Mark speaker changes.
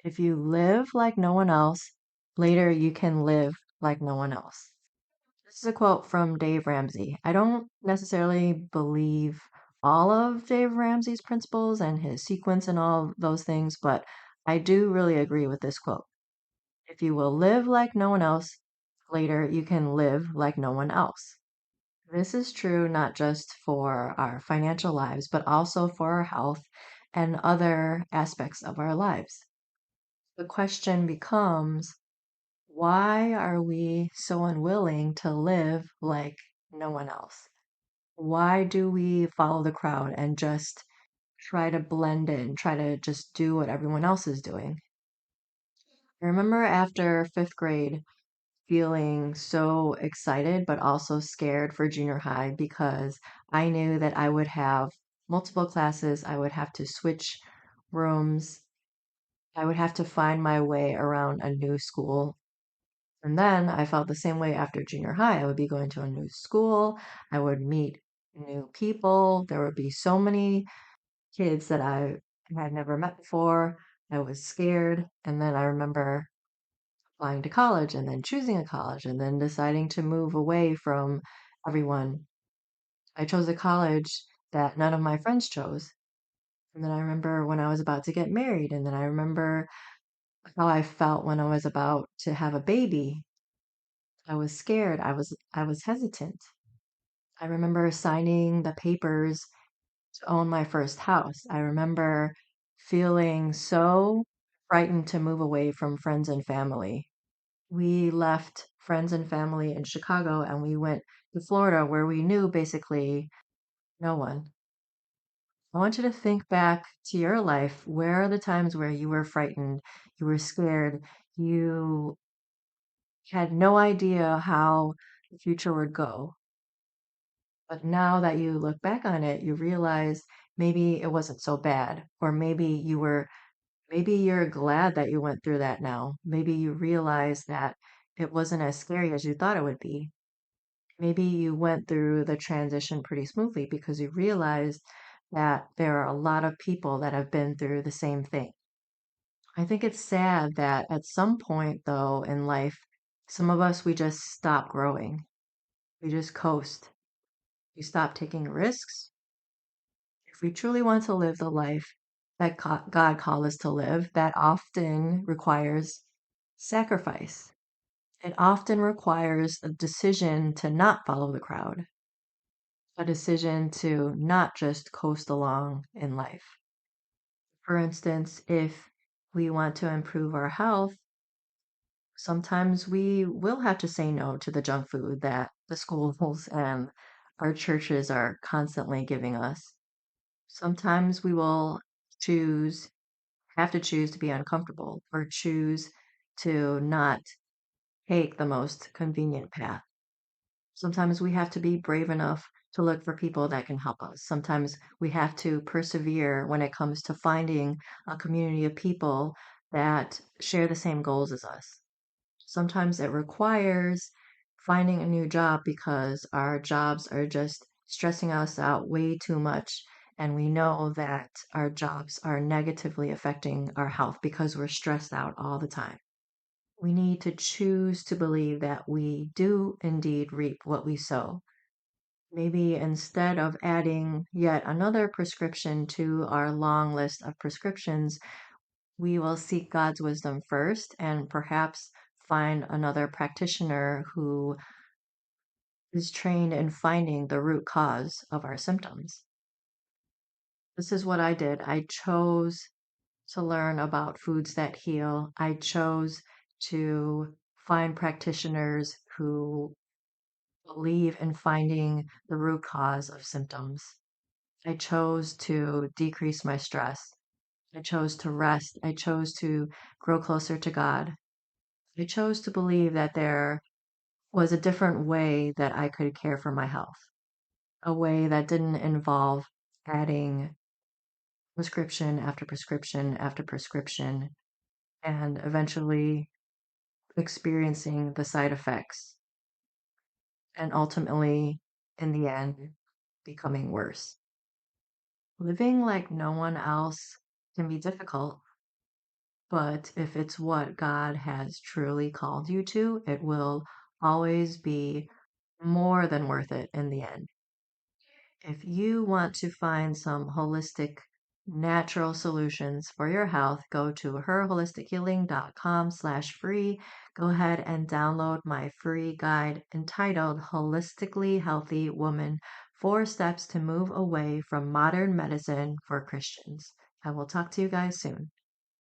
Speaker 1: If you live like no one else, later you can live like no one else. This is a quote from Dave Ramsey. I don't necessarily believe all of Dave Ramsey's principles and his sequence and all those things, but I do really agree with this quote. If you will live like no one else, later you can live like no one else. This is true not just for our financial lives, but also for our health and other aspects of our lives. The question becomes, why are we so unwilling to live like no one else? Why do we follow the crowd and just try to blend in, try to just do what everyone else is doing? I remember after fifth grade feeling so excited, but also scared for junior high because I knew that I would have multiple classes, I would have to switch rooms, I would have to find my way around a new school. And then I felt the same way after junior high. I would be going to a new school, I would meet new people. There would be so many kids that I had never met before. I was scared. And then I remember applying to college and then choosing a college and then deciding to move away from everyone. I chose a college that none of my friends chose. And then I remember when I was about to get married, and then I remember how I felt when I was about to have a baby. I was scared. I was hesitant. I remember signing the papers to own my first house. I remember feeling so frightened to move away from friends and family. We left friends and family in Chicago and we went to Florida where we knew basically no one. I want you to think back to your life. Where are the times where you were frightened, you were scared, you had no idea how the future would go? But now that you look back on it, you realize maybe it wasn't so bad, or maybe you're glad that you went through that now. Maybe you realize that it wasn't as scary as you thought it would be. Maybe you went through the transition pretty smoothly because you realized that there are a lot of people that have been through the same thing. I think it's sad that at some point, though, in life, some of us, we just stop growing. We just coast. We stop taking risks. If we truly want to live the life that God called us to live, that often requires sacrifice. It often requires a decision to not follow the crowd, a decision to not just coast along in life. For instance, if we want to improve our health, sometimes we will have to say no to the junk food that the schools and our churches are constantly giving us. Sometimes we will choose, have to choose to be uncomfortable or choose to not take the most convenient path. Sometimes we have to be brave enough to look for people that can help us. Sometimes we have to persevere when it comes to finding a community of people that share the same goals as us. Sometimes it requires finding a new job because our jobs are just stressing us out way too much. And we know that our jobs are negatively affecting our health because we're stressed out all the time. We need to choose to believe that we do indeed reap what we sow. Maybe instead of adding yet another prescription to our long list of prescriptions, we will seek God's wisdom first and perhaps find another practitioner who is trained in finding the root cause of our symptoms. This is what I did. I chose to learn about foods that heal. I chose to find practitioners who believe in finding the root cause of symptoms. I chose to decrease my stress. I chose to rest. I chose to grow closer to God. I chose to believe that there was a different way that I could care for my health, a way that didn't involve adding prescription after prescription after prescription and eventually experiencing the side effects and ultimately, in the end, becoming worse. Living like no one else can be difficult. But if it's what God has truly called you to, it will always be more than worth it in the end. If you want to find some holistic, natural solutions for your health, go to herholistichealing.com/free. Go ahead and download my free guide entitled Holistically Healthy Woman: 4 Steps to Move Away from Modern Medicine for Christians. I will talk to you guys soon.